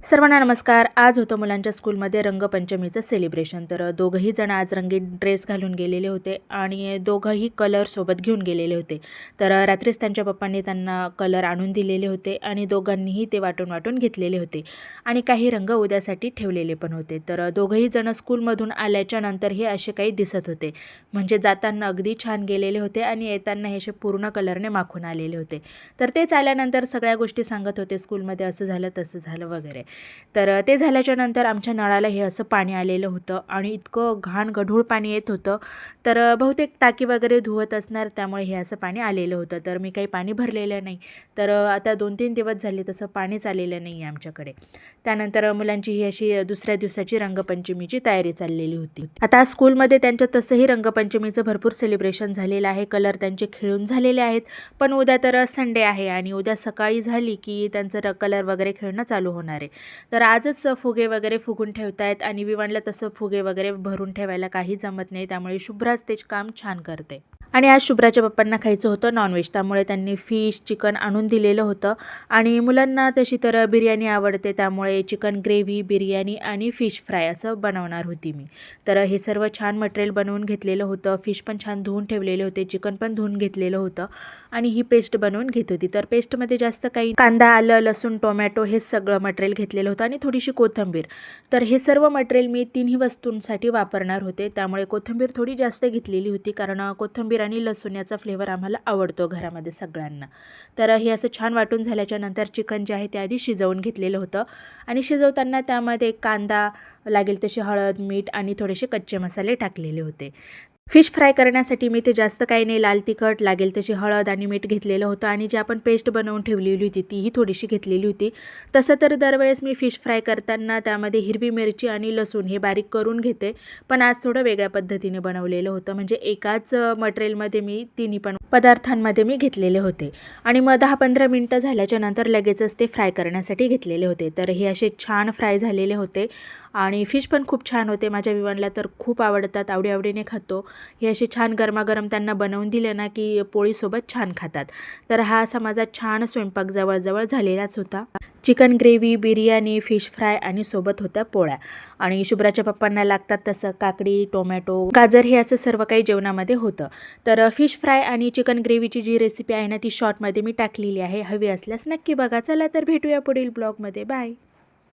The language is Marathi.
सर्वांना नमस्कार. आज होतं मुलांच्या स्कूलमध्ये रंगपंचमीचं सेलिब्रेशन. तर दोघंही जण आज रंगीत ड्रेस घालून गेलेले होते आणि दोघंही कलर सोबत घेऊन गेलेले होते. तर रात्रीच त्यांच्या पप्पांनी त्यांना कलर आणून दिलेले होते आणि दोघांनीही ते वाटून वाटून घेतलेले होते आणि काही रंग उद्यासाठी ठेवलेले पण होते. तर दोघंही जण स्कूलमधून आल्याच्या नंतर हे असे काही दिसत होते, म्हणजे जाताना अगदी छान गेलेले होते आणि येताना हे असे पूर्ण कलरने माखून आलेले होते. तर तेच आल्यानंतर सगळ्या गोष्टी सांगत होते, स्कूलमध्ये असं झालं तसं झालं वगैरे. तर ते झाल्याच्या नंतर आमच्या नळाला हे असं पाणी आलेलं होतं आणि इतकं घाण गढूळ पाणी येत होतं. तर बहुतेक टाकी वगैरे धुवत असणार, त्यामुळे हे असं पाणी आलेलं होतं. तर मी काही पाणी भरलेलं नाही. तर आता 2-3 दिवस झाले तसं पाणीच आलेलं नाही आहे आमच्याकडे. त्यानंतर मुलांची ही अशी दुसऱ्या दिवसाची रंगपंचमीची तयारी चाललेली होती. आता स्कूलमध्ये त्यांचं तसंही रंगपंचमीचं भरपूर सेलिब्रेशन झालेलं आहे. कलर त्यांचे खेळून झालेले आहेत. पण उद्या तर संडे आहे आणि उद्या सकाळी झाली की त्यांचं कलर वगैरे खेळणं चालू होणार आहे. तर आजच फुगे वगैरे फुगून ठेवतायत आणि विवानला तसं फुगे वगैरे भरून ठेवायला काही जमत नाही, त्यामुळे शुभ्राच ते काम छान करते. आणि आज शुभ्राच्या पप्पांना खायचं होतं नॉनव्हेज, त्यामुळे त्यांनी फिश चिकन आणून दिलेलं होतं. आणि मुलांना तशी तर बिर्याणी आवडते, त्यामुळे चिकन ग्रेव्ही, बिर्याणी आणि फिश फ्राय असं बनवणार होती मी. तर हे सर्व छान मटेरियल बनवून घेतलेलं होतं. फिश पण छान धुवून ठेवलेले होते, चिकन पण धुवून घेतलेलं होतं आणि ही पेस्ट बनवून घेत होती. तर पेस्टमध्ये जास्त काही कांदा, आलं, लसूण, टोमॅटो हे सगळं मटेरियल घेतलेलं होतं आणि थोडीशी कोथिंबीर. तर हे सर्व मटेरियल मी तिन्ही वस्तूंसाठी वापरणार होते, त्यामुळे कोथिंबीर थोडी जास्त घेतलेली होती, कारण कोथिंबीर आणि लसूण याचा फ्लेवर आम्हाला आवडतो घरामध्ये सगळ्यांना. तर हे असं छान वाटून झाल्याच्या नंतर चिकन जे आहे ते आधी शिजवून घेतलेलं होतं आणि शिजवताना त्यामध्ये कांदा, लागेल तशी हळद, मीठ आणि थोडेसे कच्चे मसाले टाकलेले होते. फिश फ्राय करण्यासाठी मी ते जास्त काही नाही, लाल तिखट, लागेल तशी हळद आणि मीठ घेतलेलं होतं आणि जी आपण पेस्ट बनवून ठेवलेली होती तीही थोडीशी घेतलेली होती. तसं तर दरवेळेस मी फिश फ्राय करताना त्यामध्ये हिरवी मिरची आणि लसूण हे बारीक करून घेते, पण आज थोडं वेगळ्या पद्धतीने बनवलेलं होतं, म्हणजे एकाच मटेरियलमध्ये मी तिन्ही पण पदार्थांमध्ये मी घेतलेले होते. आणि मग 10-15 मिनटं झाल्याच्या नंतर लगेचच ते फ्राय करण्यासाठी घेतलेले होते. तर हे असे छान फ्राय झालेले होते आणि फिश पण खूप छान होते. माझ्या विवानला तर खूप आवडतात, आवडीने खातो. हे असे छान गरमागरम त्यांना बनवून दिले ना की पोळीसोबत छान खातात. तर हा असा माझा छान स्वयंपाक जवळजवळ झालेलाच होता. Chicken gravy, biryani, fish fry आणि सोबत होत्या पोळ्या. आणि शुभ्राच्या पप्पांना लागतात तसं काकडी, टोमॅटो, गाजर हे असं सर्व काही जेवणामध्ये होतं. तर फिश फ्राय आणि चिकन ग्रेव्हीची जी रेसिपी आहे ना ती शॉर्टमध्ये मी टाकलेली आहे, हवी असल्यास नक्की बघा. चला तर भेटूया पुढील ब्लॉगमध्ये. बाय.